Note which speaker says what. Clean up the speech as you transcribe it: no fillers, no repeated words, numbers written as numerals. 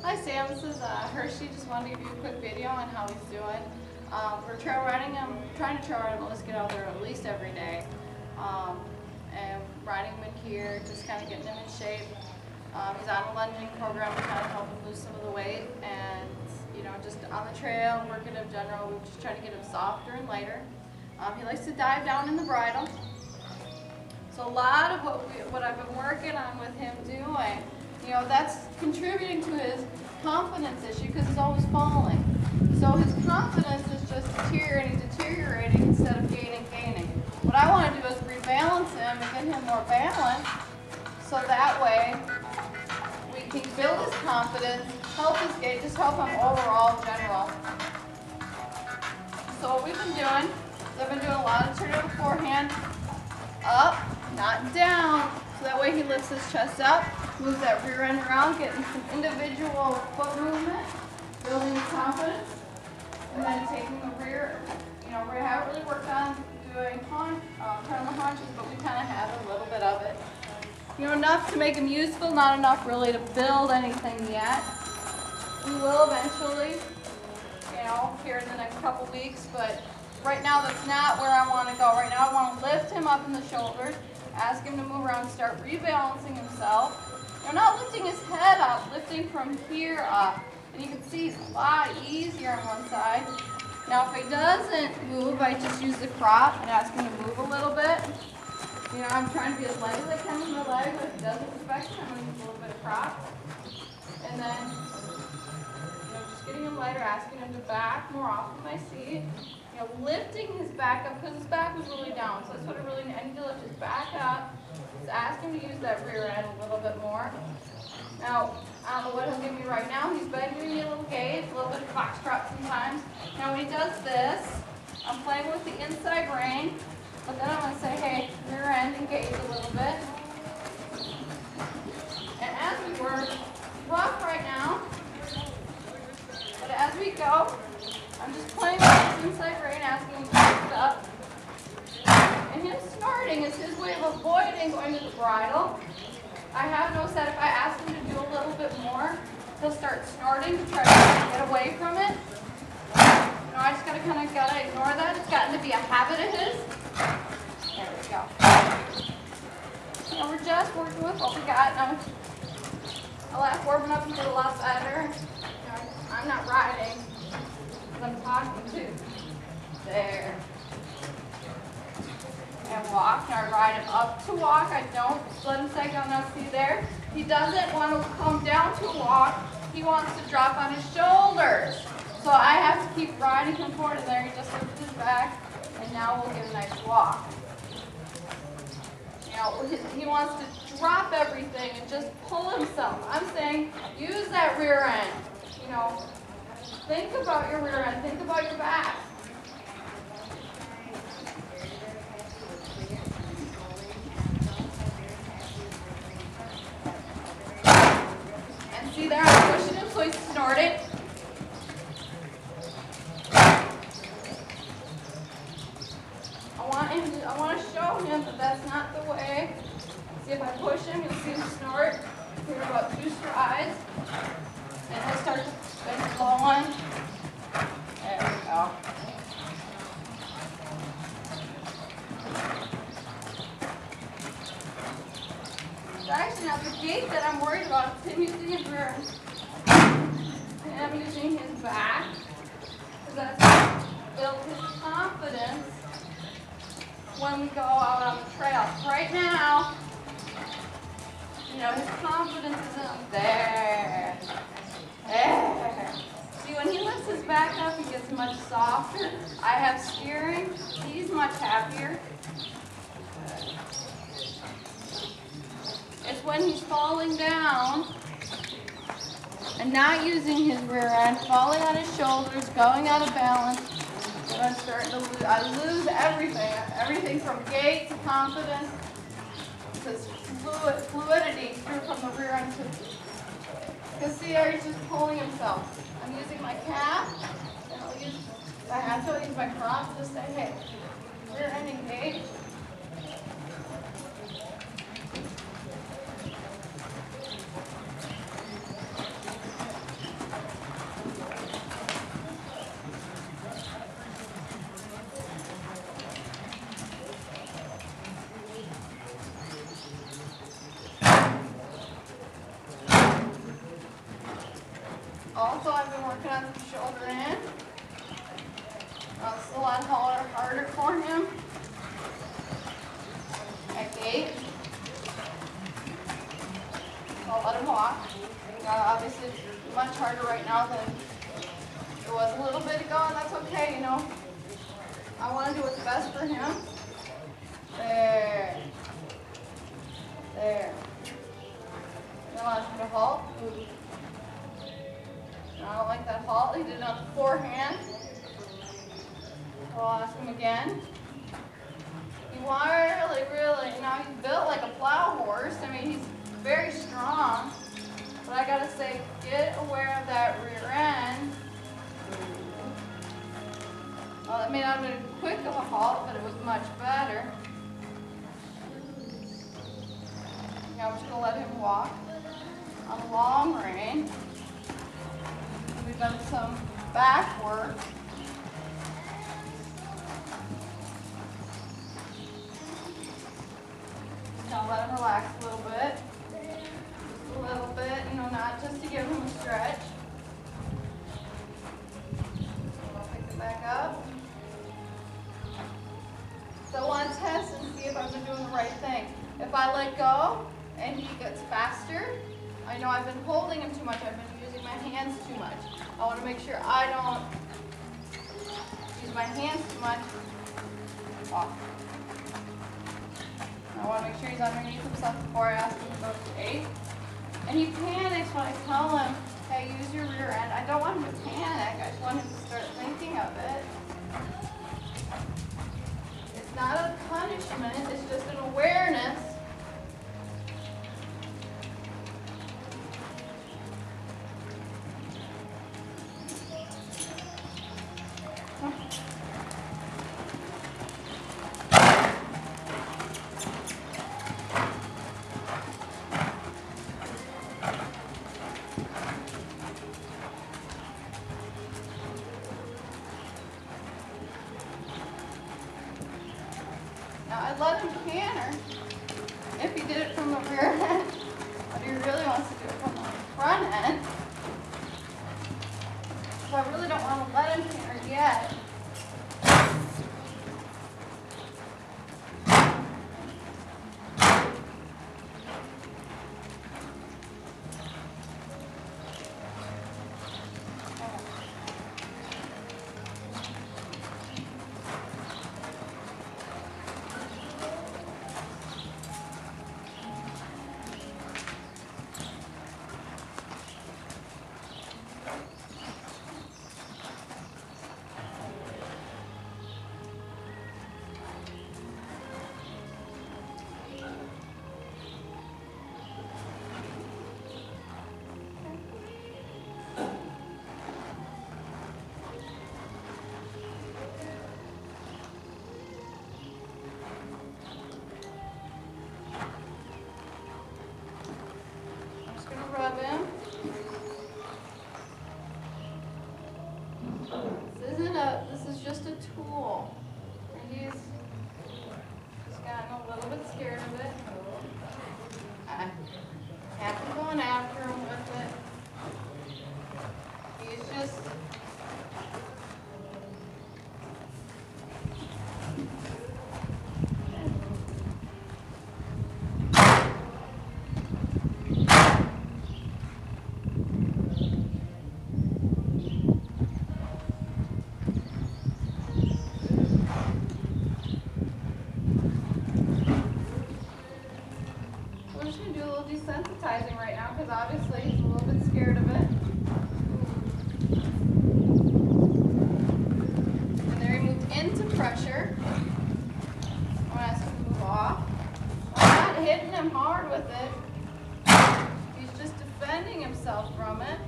Speaker 1: Hi Sam, this is Hershey. Just wanted to give you a quick video on how he's doing. We're trail riding him, trying to trail ride him, let's get out there at least every day. And riding him in here, just kind of getting him in shape. He's on a lunging program to kind of help him lose some of the weight, and just on the trail, working in general, we just try to get him softer and lighter. He likes to dive down in the bridle. So a lot of what I've been working on with him doing, that's contributing to his confidence issue because he's always falling. So his confidence is just deteriorating instead of gaining. What I want to do is rebalance him and get him more balanced, so that way we can build his confidence, help his gait, just help him overall in general. So what we've been doing is I've been doing a lot of turning the forehand up, not down, so that way he lifts his chest up, moves that rear end around, getting some individual foot movement, building his confidence, and then taking the rear. We haven't really worked on doing turn the haunches, but we kind of have a little bit of it. Enough to make him useful, not enough really to build anything yet. We will eventually, here in the next couple weeks, but right now that's not where I want to go. Right now I want to lift him up in the shoulders, ask him to move around, start rebalancing himself. Not lifting his head up, lifting from here up. And you can see he's a lot easier on one side. Now if he doesn't move, I just use the crop and ask him to move a little bit. I'm trying to be as light as I can with my leg, but if he doesn't respect it, I'm going to use a little bit of crop. And then, just getting him lighter, asking him to back more off of my seat. Lifting his back up, because his back was really down, so that's what I really need. I need to lift his back up. Just ask him to use that rear end a little bit more. Now, I don't know what he'll give me right now. He's been giving me a little gait, a little bit of foxtrot sometimes. Now when he does this, I'm playing with the inside rein, but then I'm going to say, hey, rear end, engage a little bit. And as we work, rough right now, but as we go, I'm just playing with this inside rein, asking him to lift up. And him snorting is his way of avoiding going to the bridle. I have noticed that if I ask him to do a little bit more, he'll start snorting to try to get away from it. I just gotta ignore that. It's gotten to be a habit of his. There we go. We're just working with what we got. Now, I'll have warming up and get a lot better. I'm not riding, because I'm talking too. There. And walk. Now I ride him up to walk. I don't let him sag down. Now see there? He doesn't want to come down to walk. He wants to drop on his shoulders. So I have to keep riding him forward, and there he just lifts his back, and now we'll get a nice walk. He wants to drop everything and just pull himself. I'm saying use that rear end. Think about your rear end. Think about your back. And see there, I'm pushing him so he's snorting. I want to show him that that's not the way. See, if I push him, you'll see him snort. Here about 2 strides. And he'll start to spin flowing. There we go. So actually, now the gait that I'm worried about is him using his rear and him using his back. Because that's built his confidence when we go out on the trail. Right now, his confidence isn't there. There. See, when he lifts his back up, he gets much softer. I have steering. He's much happier. It's when he's falling down and not using his rear end, falling on his shoulders, going out of balance, and I'm starting to lose. I lose everything. Everything from gait to confidence to fluidity through from the rear end to. Because see there, he's just pulling himself. I'm using my calf, and if I have to, I'll use my crop to say, hey, rear end engage. Also, I've been working on some shoulder in. It's a lot harder for him at gait. So I'll let him walk. Obviously, it's much harder right now than it was a little bit ago, and that's okay, you know. I want to do what's best for him. There. There. Then I'll ask him to halt. I don't like that halt. He did it on the forehand. So I'll ask him again. He really, you know, he's built like a plow horse. I mean, he's very strong. But I gotta say, get aware of that rear end. Well, it may not have been quick of a halt, but it was much better. Now I'm just gonna let him walk on the long rein. We've done some back work. Now let him relax a little bit. Just a little bit, you know, not just to give him a stretch. I'll pick it back up. So I want to test and see if I've been doing the right thing. If I let go and he gets faster, I know I've been holding him too much. I've been using my hands too much. I want to make sure I don't use my hands too much. Off. I want to make sure he's underneath himself before I ask him to go to 8. And he panics when I tell him, hey, use your rear end. I don't want him to panic. I just want him to start thinking of it. It's not a punishment. It's just an awareness. Now I'd let him canter if he did it from the rear end, but he really wants to do it from the front end. So I really don't want to let him canter yet. Rub him. This is just a tool. And he's gotten a little bit scared of it. I have to go after him with it. He's just desensitizing right now because obviously he's a little bit scared of it. And there he moved into pressure. I'm going to ask him to move off. I'm not hitting him hard with it. He's just defending himself from it.